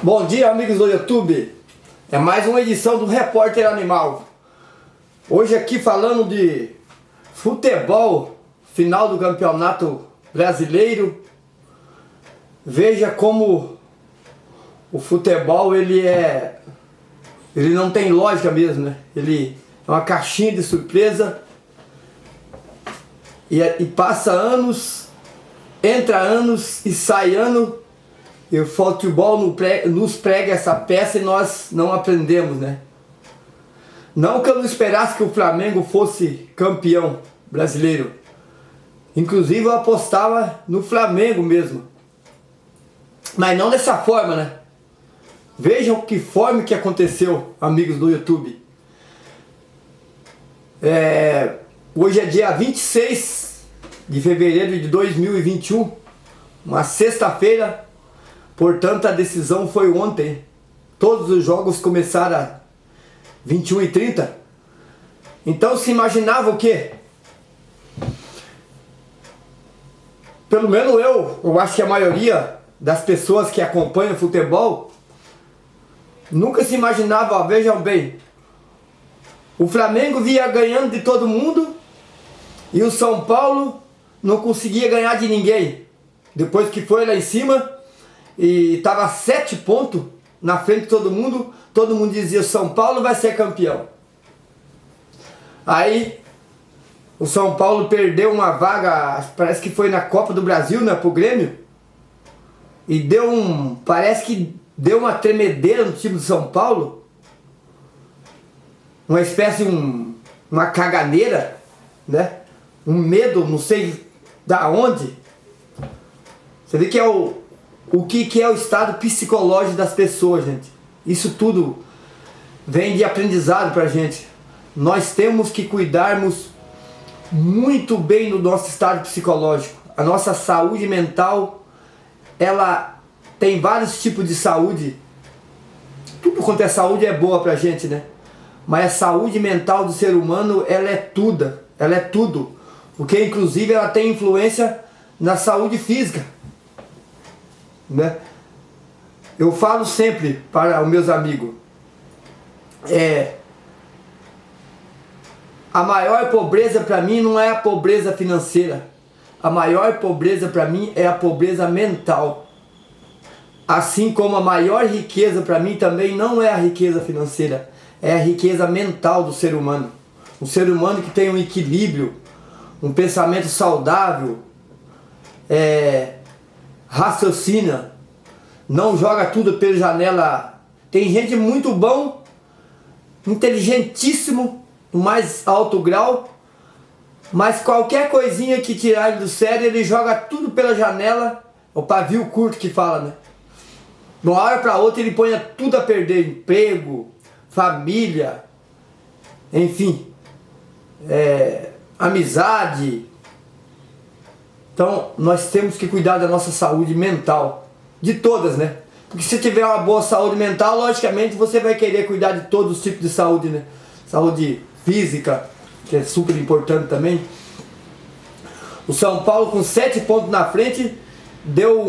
Bom dia, amigos do YouTube. É mais uma edição do Repórter Animal. Hoje aqui falando de futebol, final do Campeonato Brasileiro. Veja como o futebol ele não tem lógica mesmo, né? Ele é uma caixinha de surpresa e passa anos, entra anos e sai ano. E o futebol nos prega essa peça e nós não aprendemos, né? Não que eu não esperasse que o Flamengo fosse campeão brasileiro. Inclusive eu apostava no Flamengo mesmo. Mas não dessa forma, né? Vejam que forma que aconteceu, amigos do YouTube. Hoje é dia 26 de fevereiro de 2021, uma sexta-feira. Portanto, a decisão foi ontem. Todos os jogos começaram às 21h30. Então se imaginava o quê? Pelo menos eu acho que a maioria das pessoas que acompanham futebol nunca se imaginava, ó, vejam bem, o Flamengo vinha ganhando de todo mundo e o São Paulo não conseguia ganhar de ninguém. Depois que foi lá em cima e estava 7 pontos na frente de todo mundo dizia: São Paulo vai ser campeão. Aí o São Paulo perdeu uma vaga, parece que foi na Copa do Brasil, né, pro Grêmio, e parece que deu uma tremedeira no time do São Paulo, uma espécie uma caganeira, né, um medo, não sei da onde. Você vê que é o que é o estado psicológico das pessoas, gente. Isso tudo vem de aprendizado pra gente. Nós temos que cuidarmos muito bem do nosso estado psicológico. A nossa saúde mental, ela tem vários tipos de saúde. Tudo quanto é saúde é boa pra gente, né? Mas a saúde mental do ser humano, ela é tudo. Porque inclusive ela tem influência na saúde física, né? Eu falo sempre para os meus amigos, a maior pobreza para mim não é a pobreza financeira. A maior pobreza para mim é a pobreza mental. Assim como a maior riqueza para mim também não é a riqueza financeira, é a riqueza mental do ser humano. Um ser humano que tem um equilíbrio, um pensamento saudável, raciocina, não joga tudo pela janela. Tem gente muito bom, inteligentíssimo, no mais alto grau, mas qualquer coisinha que tirar ele do sério, ele joga tudo pela janela. O pavio curto que fala, né? De uma hora para outra ele põe tudo a perder: emprego, família, enfim, amizade. Então nós temos que cuidar da nossa saúde mental, de todas, né? Porque se tiver uma boa saúde mental, logicamente você vai querer cuidar de todos os tipos de saúde, né? Saúde física, que é super importante também. O São Paulo com 7 pontos na frente deu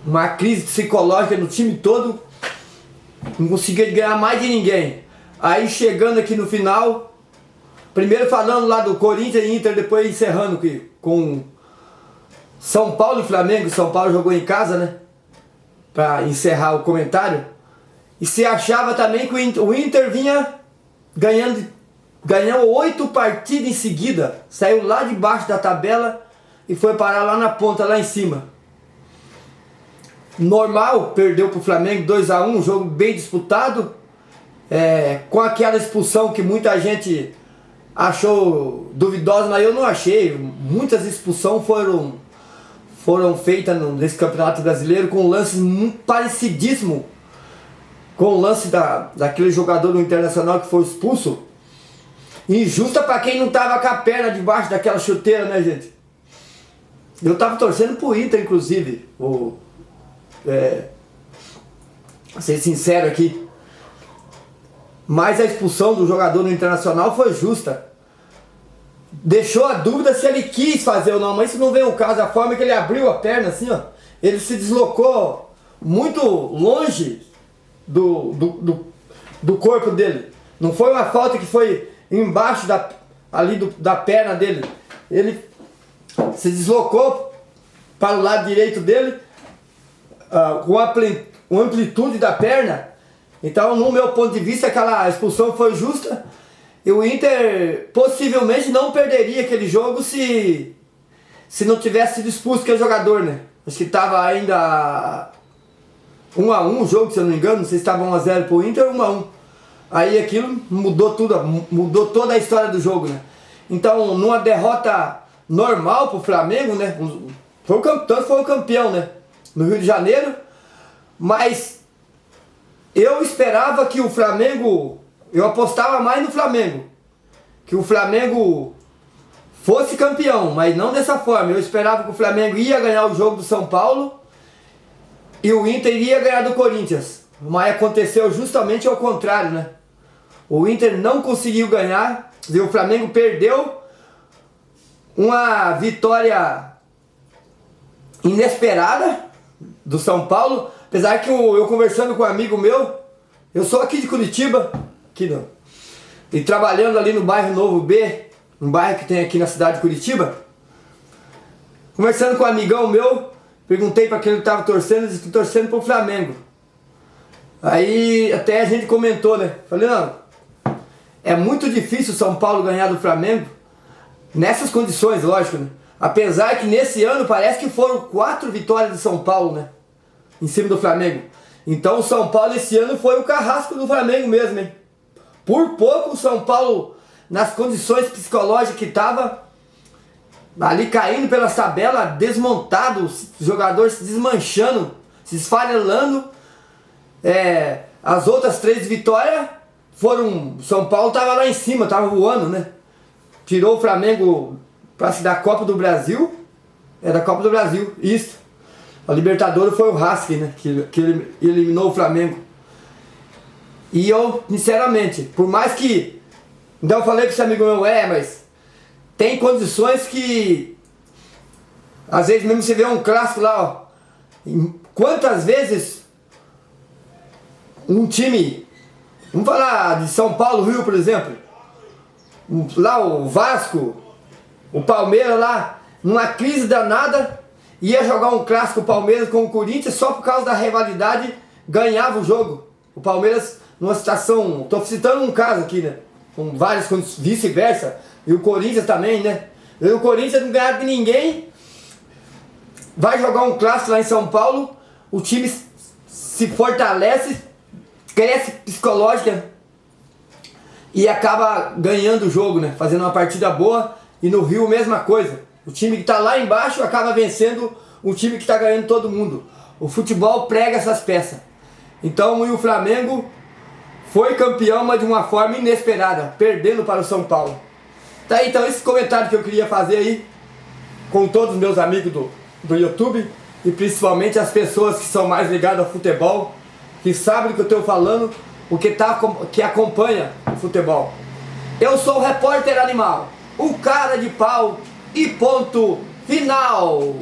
uma crise psicológica no time todo, não conseguia ganhar mais de ninguém. Aí chegando aqui no final, primeiro falando lá do Corinthians e Inter, depois encerrando com São Paulo e Flamengo. São Paulo jogou em casa, né, para encerrar o comentário. E se achava também que o Inter vinha ganhou 8 partidas em seguida, saiu lá de baixo da tabela e foi parar lá na ponta, lá em cima. Normal, perdeu para o Flamengo 2-1, um jogo bem disputado, com aquela expulsão que muita gente achou duvidosa, mas eu não achei. Muitas expulsões foram feitas nesse Campeonato Brasileiro com lances muito parecidíssimos com o lance daquele jogador do Internacional que foi expulso. Injusta para quem não estava com a perna debaixo daquela chuteira, né, gente? Eu estava torcendo pro Inter, inclusive. Vou ser sincero aqui. Mas a expulsão do jogador do Internacional foi justa. Deixou a dúvida se ele quis fazer ou não, mas isso não vem ao caso. A forma que ele abriu a perna assim, ó, ele se deslocou muito longe do corpo dele. Não foi uma falta que foi embaixo da perna dele. Ele se deslocou para o lado direito dele, com a amplitude da perna. Então, no meu ponto de vista, aquela expulsão foi justa. E o Inter possivelmente não perderia aquele jogo se não tivesse sido expulso aquele jogador, né? Acho que estava ainda 1-1 o jogo, se eu não me engano. Não sei se estava 1-0 pro Inter ou 1-1. Aí aquilo mudou tudo, mudou toda a história do jogo, né? Então, numa derrota normal pro Flamengo, né? Tanto foi o campeão, né? No Rio de Janeiro. Mas eu esperava que o Flamengo... Eu apostava mais no Flamengo. Que o Flamengo fosse campeão, mas não dessa forma. Eu esperava que o Flamengo ia ganhar o jogo do São Paulo e o Inter ia ganhar do Corinthians. Mas aconteceu justamente ao contrário, né? O Inter não conseguiu ganhar e o Flamengo perdeu uma vitória inesperada do São Paulo. Apesar que eu conversando com um amigo meu, eu sou aqui de Curitiba, aqui não, e trabalhando ali no bairro Novo B, um bairro que tem aqui na cidade de Curitiba, conversando com um amigão meu, perguntei para quem ele estava torcendo, ele disse que torcendo para o Flamengo. Aí até a gente comentou, né? Falei, não, é muito difícil o São Paulo ganhar do Flamengo, nessas condições, lógico, né? Apesar que nesse ano parece que foram 4 vitórias do São Paulo, né? Em cima do Flamengo. Então o São Paulo esse ano foi o carrasco do Flamengo mesmo, hein? Por pouco o São Paulo, nas condições psicológicas que estava, ali caindo pelas tabelas, desmontado, os jogadores se desmanchando, se esfarelando. As outras 3 vitórias foram... O São Paulo estava lá em cima, estava voando, né? Tirou o Flamengo da Copa do Brasil. É da Copa do Brasil, isso. A Libertadores foi o Racing, né? Que ele eliminou o Flamengo. E eu, sinceramente, por mais que... Então eu falei com esse amigo meu, mas tem condições que... Às vezes mesmo você vê um clássico lá, ó. Quantas vezes um time... Vamos falar de São Paulo, Rio, por exemplo. Lá o Vasco, o Palmeiras lá, numa crise danada, ia jogar um clássico Palmeiras com o Corinthians só por causa da rivalidade, ganhava o jogo. O Palmeiras, numa situação, estou citando um caso aqui, né? Com várias condições, vice-versa. E o Corinthians também, né? E o Corinthians não ganhava de ninguém, vai jogar um clássico lá em São Paulo, o time se fortalece, cresce psicológica e acaba ganhando o jogo, né? Fazendo uma partida boa. E no Rio, mesma coisa. O time que está lá embaixo acaba vencendo o time que está ganhando todo mundo. O futebol prega essas peças. Então, o Flamengo foi campeão, mas de uma forma inesperada, perdendo para o São Paulo. Tá aí, então, esse comentário que eu queria fazer aí com todos os meus amigos do YouTube e principalmente as pessoas que são mais ligadas ao futebol, que sabem do que eu estou falando, que acompanha o futebol. Eu sou o repórter animal, o cara de pau e ponto final.